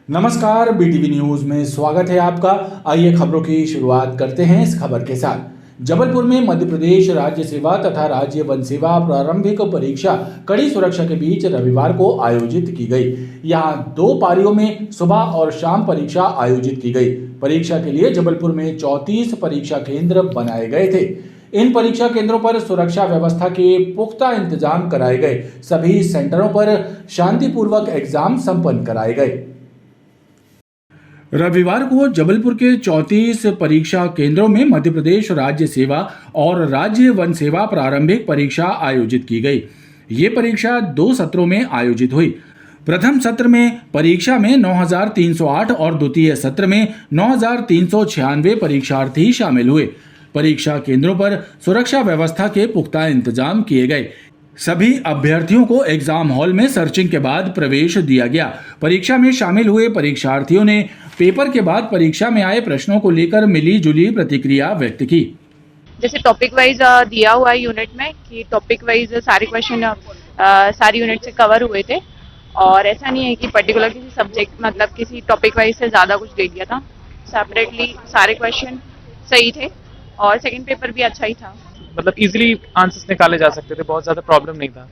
नमस्कार, BTV news में स्वागत है आपका। आइए खबरों की शुरुआत करते हैं इस खबर के साथ। जबलपुर में मध्य प्रदेश राज्य सेवा तथा राज्य वन सेवा प्रारंभिक परीक्षा कड़ी सुरक्षा के बीच रविवार को आयोजित की गई। यहां 2 पारियों में सुबह और शाम परीक्षा आयोजित की गई। परीक्षा के लिए जबलपुर में 34 परीक्षा केंद्र बनाए गए थे। इन परीक्षा केंद्रों पर सुरक्षा व्यवस्था के पुख्ता इंतजाम कराए गए। सभी सेंटरों पर शांतिपूर्वक एग्जाम संपन्न कराए गए। रविवार को जबलपुर के 34 परीक्षा केंद्रों में मध्य प्रदेश राज्य सेवा और राज्य वन सेवा प्रारंभिक परीक्षा आयोजित की गई। ये परीक्षा 2 सत्रों में आयोजित हुई। प्रथम सत्र में परीक्षा में 9,308 और द्वितीय सत्र में 9,396 परीक्षार्थी शामिल हुए। परीक्षा केंद्रों पर सुरक्षा व्यवस्था के पुख्ता इंतजाम किए गए। सभी अभ्यर्थियों को एग्जाम हॉल में सर्चिंग के बाद प्रवेश दिया गया। परीक्षा में शामिल हुए परीक्षार्थियों ने पेपर के बाद परीक्षा में आए प्रश्नों को लेकर मिली जुली प्रतिक्रिया व्यक्त की। जैसे टॉपिक वाइज दिया हुआ है यूनिट में कि टॉपिक वाइज सारे क्वेश्चन सारी यूनिट से कवर हुए थे और ऐसा नहीं है कि पर्टिकुलर किसी सब्जेक्ट मतलब किसी टॉपिक वाइज से ज़्यादा कुछ दे दिया था। सेपरेटली सारे क्वेश्चन सही थे और सेकंड पेपर भी अच्छा ही था। मतलब इजीली आंसर्स निकाले जा सकते थे, बहुत ज्यादा प्रॉब्लम नहीं था।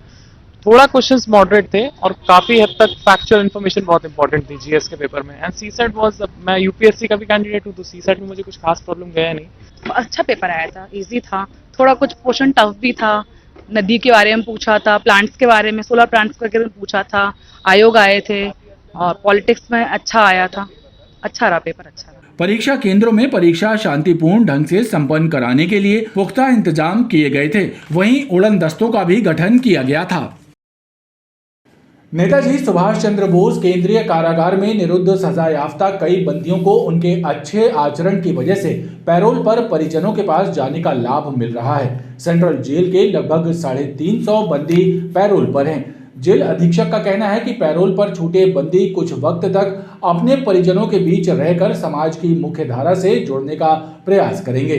थोड़ा क्वेश्चंस मॉडरेट थे और काफी हद तक फैक्चुअल इन्फॉर्मेशन बहुत इंपॉर्टेंट थी जीएस के पेपर में। एंड सीसेट वाज, मैं यूपीएससी का भी कैंडिडेट हूँ तो सीसेट में मुझे कुछ खास प्रॉब्लम गया नहीं। अच्छा पेपर आया था, इजी था। थोड़ा कुछ क्वेश्चन टफ भी था। नदी के बारे में पूछा था, प्लांट्स के बारे में, सोलर प्लांट्स के बारे में पूछा था, आयोग आए थे और पॉलिटिक्स में अच्छा आया था। अच्छा रहा पेपर, अच्छा रहा। परीक्षा केंद्रों में परीक्षा शांतिपूर्ण ढंग से संपन्न कराने के लिए पुख्ता इंतजाम किए गए थे। वहीं उड़न दस्तों का भी गठन किया गया था। नेताजी सुभाष चंद्र बोस केंद्रीय कारागार में निरुद्ध सजा याफ्ता कई बंदियों को उनके अच्छे आचरण की वजह से पैरोल पर परिजनों के पास जाने का लाभ मिल रहा है। सेंट्रल जेल के लगभग 350 बंदी पैरोल पर हैं। जेल अधीक्षक का कहना है कि पैरोल पर छूटे बंदी कुछ वक्त तक अपने परिजनों के बीच रहकर समाज की मुख्य धारा से जुड़ने का प्रयास करेंगे।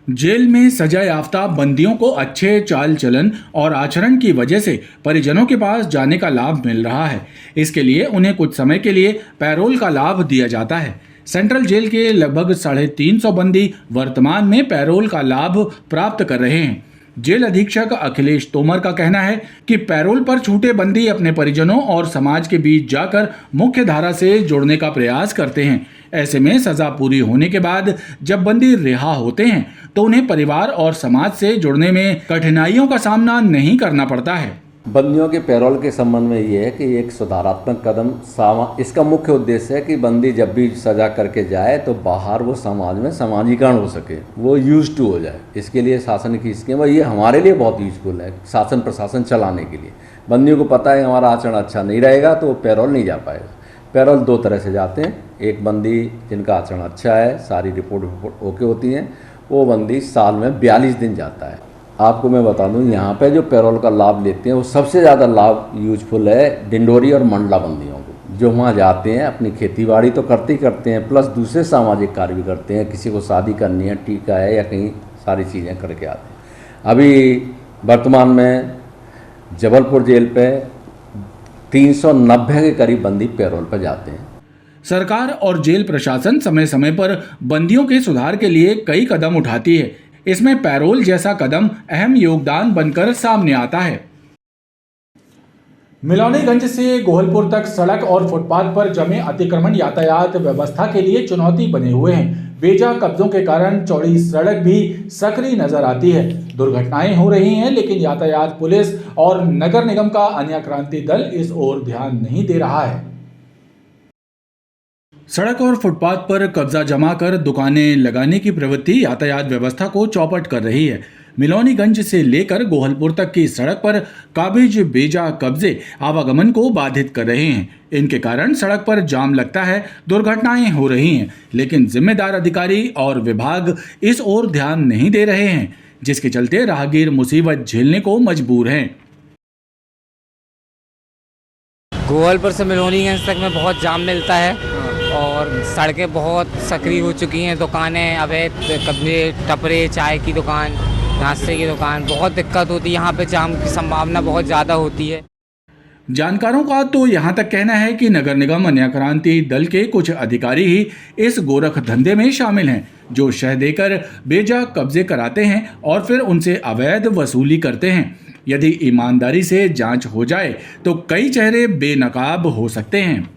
जेल में सजा याफ्ता बंदियों को अच्छे चाल चलन और आचरण की वजह से परिजनों के पास जाने का लाभ मिल रहा है। इसके लिए उन्हें कुछ समय के लिए पैरोल का लाभ दिया जाता है। सेंट्रल जेल के लगभग 350 बंदी वर्तमान में पैरोल का लाभ प्राप्त कर रहे हैं। जेल अधीक्षक अखिलेश तोमर का कहना है कि पैरोल पर छूटे बंदी अपने परिजनों और समाज के बीच जाकर मुख्य धारा से जुड़ने का प्रयास करते हैं। ऐसे में सजा पूरी होने के बाद जब बंदी रिहा होते हैं तो उन्हें परिवार और समाज से जुड़ने में कठिनाइयों का सामना नहीं करना पड़ता है। बंदियों के पैरोल के संबंध में ये है कि एक सुधारात्मक कदम इसका मुख्य उद्देश्य है कि बंदी जब भी सजा करके जाए तो बाहर वो समाज में समाजीकरण हो सके, वो यूज टू हो जाए। इसके लिए शासन की स्कीम है, ये हमारे लिए बहुत यूजफुल है शासन प्रशासन चलाने के लिए। बंदियों को पता है हमारा आचरण अच्छा नहीं रहेगा तो वो पैरोल नहीं जा पाएगा। पैरोल 2 तरह से जाते हैं। एक बंदी जिनका आचरण अच्छा है, सारी रिपोर्ट ओके होती हैं, वो बंदी साल में 42 दिन जाता है। आपको मैं बता दूं यहाँ पे जो पैरोल का लाभ लेते हैं वो सबसे ज़्यादा लाभ यूजफुल है डिंडोरी और मंडला बंदियों को, जो वहाँ जाते हैं अपनी खेतीबाड़ी तो करते ही करते हैं, प्लस दूसरे सामाजिक कार्य भी करते हैं। किसी को शादी करनी है, टीका है या कहीं सारी चीज़ें करके आते हैं। अभी वर्तमान में जबलपुर जेल पे 390 के करीब बंदी पैरोल पर जाते हैं। सरकार और जेल प्रशासन समय समय पर बंदियों के सुधार के लिए कई कदम उठाती है। इसमें पैरोल जैसा कदम अहम योगदान बनकर सामने आता है। मिलौनीगंज से गोहलपुर तक सड़क और फुटपाथ पर जमे अतिक्रमण यातायात व्यवस्था के लिए चुनौती बने हुए हैं। बेजा कब्जों के कारण चौड़ी सड़क भी सकरी नजर आती है। दुर्घटनाएं हो रही हैं, लेकिन यातायात पुलिस और नगर निगम का अन्य क्रांति दल इस ओर ध्यान नहीं दे रहा है। सड़क और फुटपाथ पर कब्जा जमा कर दुकानें लगाने की प्रवृत्ति यातायात व्यवस्था को चौपट कर रही है। मिलौनीगंज से लेकर गोहलपुर तक की सड़क पर काबिज बेजा कब्जे आवागमन को बाधित कर रहे हैं। इनके कारण सड़क पर जाम लगता है, दुर्घटनाएं हो रही हैं, लेकिन जिम्मेदार अधिकारी और विभाग इस ओर ध्यान नहीं दे रहे हैं, जिसके चलते राहगीर मुसीबत झेलने को मजबूर हैं। गोहलपुर से मिलौनीगंज तक में बहुत जाम मिलता है और सड़कें बहुत सक्रिय हो चुकी हैं। दुकानें, अवैध कब्जे, टपरे, चाय की दुकान, नाश्ते की दुकान, बहुत दिक्कत होती है। यहाँ पे जाम की संभावना बहुत ज़्यादा होती है। जानकारों का तो यहाँ तक कहना है कि नगर निगम अन्य क्रांति दल के कुछ अधिकारी ही इस गोरख धंधे में शामिल हैं, जो शह देकर बेजा कब्जे कराते हैं और फिर उनसे अवैध वसूली करते हैं। यदि ईमानदारी से जांच हो जाए तो कई चेहरे बेनकाब हो सकते हैं।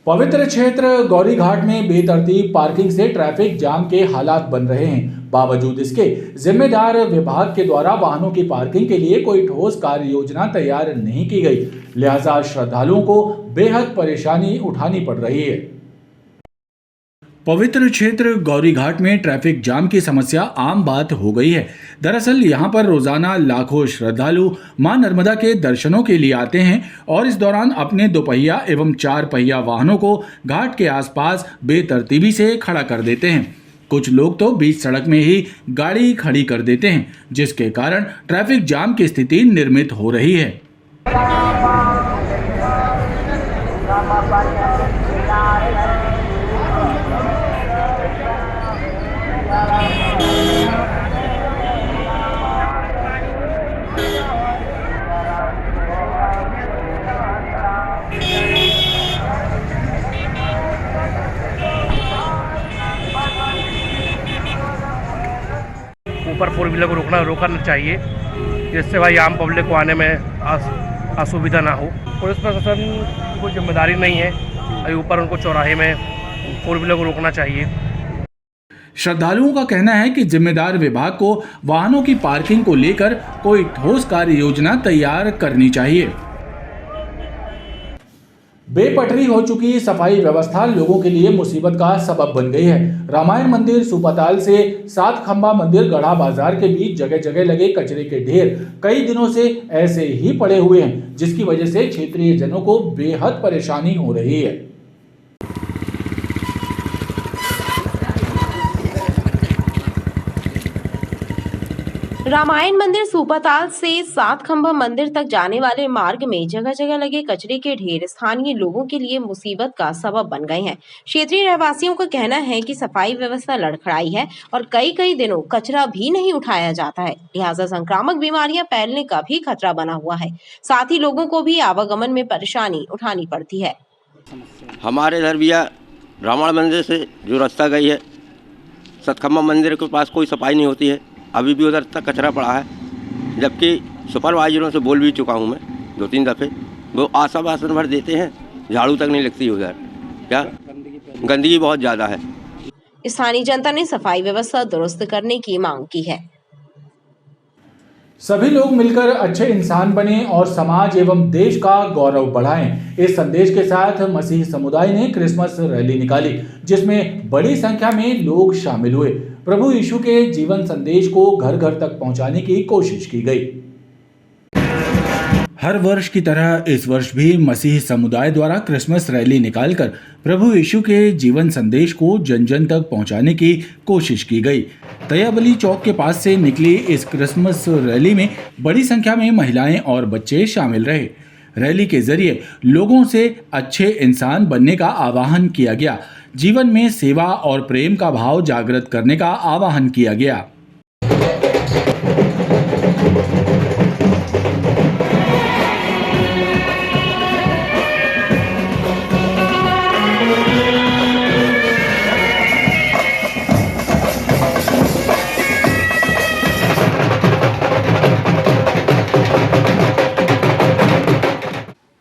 पवित्र क्षेत्र गौरी घाट में बेतरतीब पार्किंग से ट्रैफिक जाम के हालात बन रहे हैं। बावजूद इसके जिम्मेदार विभाग के द्वारा वाहनों की पार्किंग के लिए कोई ठोस कार्य योजना तैयार नहीं की गई, लिहाजा श्रद्धालुओं को बेहद परेशानी उठानी पड़ रही है। पवित्र क्षेत्र गौरी घाट में ट्रैफिक जाम की समस्या आम बात हो गई है। दरअसल यहां पर रोजाना लाखों श्रद्धालु मां नर्मदा के दर्शनों के लिए आते हैं और इस दौरान अपने दोपहिया एवं चार पहिया वाहनों को घाट के आसपास बेतरतीबी से खड़ा कर देते हैं। कुछ लोग तो बीच सड़क में ही गाड़ी खड़ी कर देते हैं, जिसके कारण ट्रैफिक जाम की स्थिति निर्मित हो रही है। ऊपर फोर व्हीलर को रोकना चाहिए, जिससे भाई आम पब्लिक को आने में असुविधा ना हो। पुलिस प्रशासन की कोई जिम्मेदारी नहीं है, भाई ऊपर उनको चौराहे में फोर व्हीलर को रोकना चाहिए। श्रद्धालुओं का कहना है कि जिम्मेदार विभाग को वाहनों की पार्किंग को लेकर कोई ठोस कार्य योजना तैयार करनी चाहिए। बेपटरी हो चुकी सफाई व्यवस्था लोगों के लिए मुसीबत का सबब बन गई है। रामायण मंदिर सुपाताल से सात खंबा मंदिर गढ़ा बाजार के बीच जगह जगह लगे कचरे के ढेर कई दिनों से ऐसे ही पड़े हुए हैं, जिसकी वजह से क्षेत्रीय जनों को बेहद परेशानी हो रही है। रामायण मंदिर सुपाताल से सात खंबा मंदिर तक जाने वाले मार्ग में जगह जगह लगे कचरे के ढेर स्थानीय लोगों के लिए मुसीबत का सबब बन गए हैं। क्षेत्रीय रहवासियों का कहना है कि सफाई व्यवस्था लड़खड़ाई है और कई दिनों कचरा भी नहीं उठाया जाता है, लिहाजा संक्रामक बीमारियां फैलने का भी खतरा बना हुआ है। साथ ही लोगों को भी आवागमन में परेशानी उठानी पड़ती है। हमारे इधर भैया रामायण मंदिर से जो रास्ता गई है सतखम्बा मंदिर के पास कोई सफाई नहीं होती है, अभी भी उधर तक कचरा पड़ा है, जबकि सुपरवाइजरों से बोल भी चुका हूँ मैं 2-3 दफ़े, वो आशा वासन भर देते हैं, झाड़ू तक नहीं लगती उधर, क्या गंदगी बहुत ज़्यादा है। स्थानीय जनता ने सफाई व्यवस्था दुरुस्त करने की मांग की है। सभी लोग मिलकर अच्छे इंसान बने और समाज एवं देश का गौरव बढ़ाएं। इस संदेश के साथ मसीही समुदाय ने क्रिसमस रैली निकाली, जिसमें बड़ी संख्या में लोग शामिल हुए। प्रभु यीशु के जीवन संदेश को घर घर तक पहुंचाने की कोशिश की गई। हर वर्ष की तरह इस वर्ष भी मसीही समुदाय द्वारा क्रिसमस रैली निकालकर प्रभु यीशु के जीवन संदेश को जन जन तक पहुंचाने की कोशिश की गई। तैयाबली चौक के पास से निकली इस क्रिसमस रैली में बड़ी संख्या में महिलाएं और बच्चे शामिल रहे। रैली के जरिए लोगों से अच्छे इंसान बनने का आह्वान किया गया, जीवन में सेवा और प्रेम का भाव जागृत करने का आह्वान किया गया।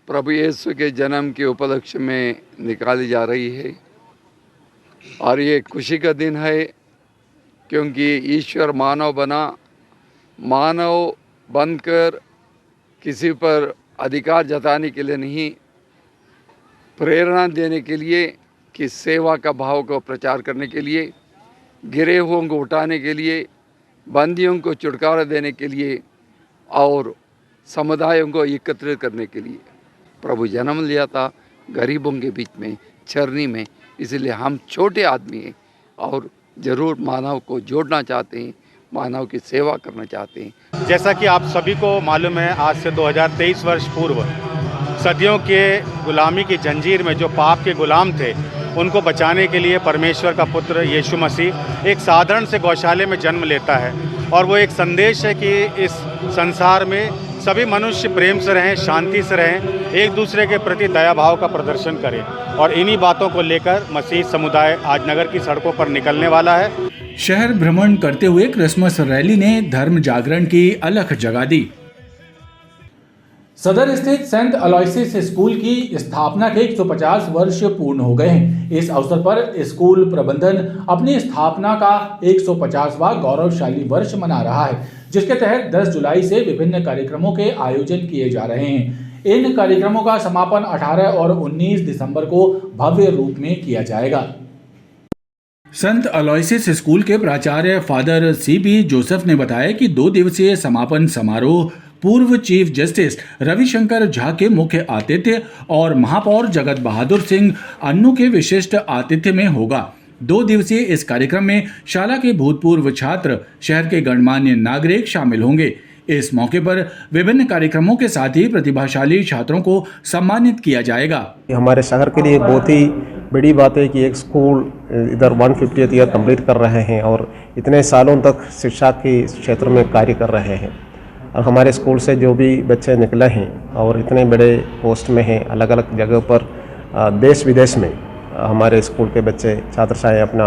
प्रभु यीशु के जन्म के उपलक्ष्य में निकाली जा रही है और ये खुशी का दिन है, क्योंकि ईश्वर मानव बना, मानव बनकर किसी पर अधिकार जताने के लिए नहीं, प्रेरणा देने के लिए, कि सेवा का भाव को प्रचार करने के लिए, गिरे हुओं को उठाने के लिए, बंदियों को छुटकारा देने के लिए और समुदायों को एकत्रित करने के लिए प्रभु जन्म लिया था गरीबों के बीच में, चरनी में। इसलिए हम छोटे आदमी हैं और ज़रूर मानव को जोड़ना चाहते हैं, मानव की सेवा करना चाहते हैं। जैसा कि आप सभी को मालूम है, आज से 2023 वर्ष पूर्व सदियों के गुलामी की जंजीर में जो पाप के गुलाम थे, उनको बचाने के लिए परमेश्वर का पुत्र यीशु मसीह एक साधारण से गौशाले में जन्म लेता है और वो एक संदेश है कि इस संसार में सभी मनुष्य प्रेम से रहें, शांति से रहें, एक दूसरे के प्रति दया भाव का प्रदर्शन करें। और इन्हीं बातों को लेकर मसीह समुदाय आज नगर की सड़कों पर निकलने वाला है। शहर भ्रमण करते हुए क्रिसमस रैली ने धर्म जागरण की अलख जगा दी। सदर स्थित सेंट अलोयसिस स्कूल की स्थापना के 150 वर्ष पूर्ण हो गए हैं। इस अवसर पर स्कूल प्रबंधन अपनी स्थापना का 150वां गौरवशाली वर्ष मना रहा है, जिसके तहत 10 जुलाई से विभिन्न कार्यक्रमों के आयोजन किए जा रहे हैं। इन कार्यक्रमों का समापन 18 और 19 दिसंबर को भव्य रूप में किया जाएगा। संत अलोयसिस स्कूल के प्राचार्य फादर CB जोसेफ ने बताया कि 2 दिवसीय समापन समारोह पूर्व चीफ जस्टिस रविशंकर झा के मुख्य आतिथ्य और महापौर जगत बहादुर सिंह अन्नू के विशिष्ट आतिथ्य में होगा। 2 दिवसीय इस कार्यक्रम में शाला के भूतपूर्व छात्र, शहर के गणमान्य नागरिक शामिल होंगे। इस मौके पर विभिन्न कार्यक्रमों के साथ ही प्रतिभाशाली छात्रों को सम्मानित किया जाएगा। हमारे शहर के लिए बहुत ही बड़ी बात है कि एक स्कूल इधर 150th ईयर कंप्लीट कर रहे हैं और इतने सालों तक शिक्षा के क्षेत्र में कार्य कर रहे हैं। और हमारे स्कूल से जो भी बच्चे निकले हैं और इतने बड़े पोस्ट में हैं, अलग अलग जगह पर देश विदेश में हमारे स्कूल के बच्चे छात्र अपना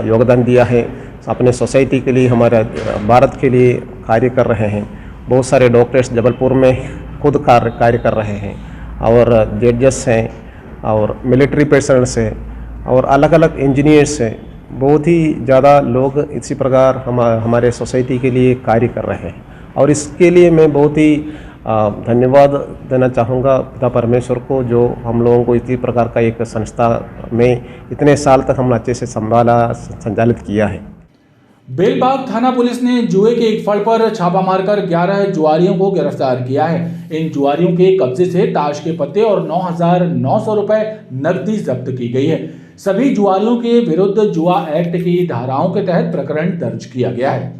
योगदान दिया है। अपने सोसाइटी के लिए, हमारे भारत के लिए कार्य कर रहे हैं। बहुत सारे डॉक्टर्स जबलपुर में खुद कार्य कर रहे हैं और जजेस हैं और मिलिट्री पर्सन्स हैं और अलग अलग इंजीनियर्स हैं। बहुत ही ज़्यादा लोग इसी प्रकार हमारे सोसाइटी के लिए कार्य कर रहे हैं और इसके लिए मैं बहुत ही धन्यवाद देना चाहूँगा पिता परमेश्वर को, जो हम लोगों को इसी प्रकार का एक संस्था में इतने साल तक हमने अच्छे से संचालित किया है। बेलबाग थाना पुलिस ने जुए के एक फड़ पर छापा मारकर 11 जुआरियों को गिरफ्तार किया है। इन जुआरियों के कब्जे से ताश के पत्ते और 9,900 रुपए नकदी जब्त की गई है। सभी जुआरियों के विरुद्ध जुआ एक्ट की धाराओं के तहत प्रकरण दर्ज किया गया है।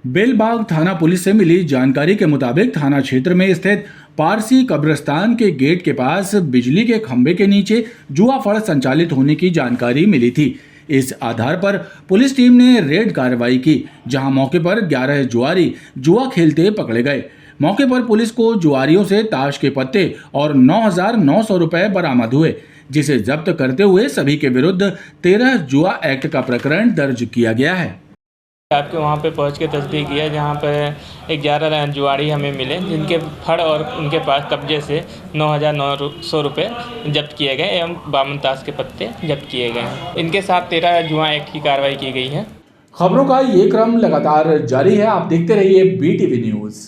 बेलबाग थाना पुलिस से मिली जानकारी के मुताबिक थाना क्षेत्र में स्थित पारसी कब्रिस्तान के गेट के पास बिजली के खंभे के नीचे जुआ फड़ संचालित होने की जानकारी मिली थी। इस आधार पर पुलिस टीम ने रेड कार्रवाई की, जहां मौके पर 11 जुआरी जुआ खेलते पकड़े गए। मौके पर पुलिस को जुआरियों से ताश के पत्ते और 9,900 रुपए बरामद हुए, जिसे जब्त करते हुए सभी के विरुद्ध 13 जुआ एक्ट का प्रकरण दर्ज किया गया है। आपके वहाँ पे पहुँच के तस्दीक किया, जहाँ पे 11 जुआरी हमें मिले, जिनके फड़ और उनके पास कब्जे से 9,900 रुपये जब्त किए गए एवं 52 ताश के पत्ते जब्त किए गए हैं। इनके साथ 13 जुआ एक्ट की कार्रवाई की गई है। खबरों का ये क्रम लगातार जारी है। आप देखते रहिए BTV न्यूज़।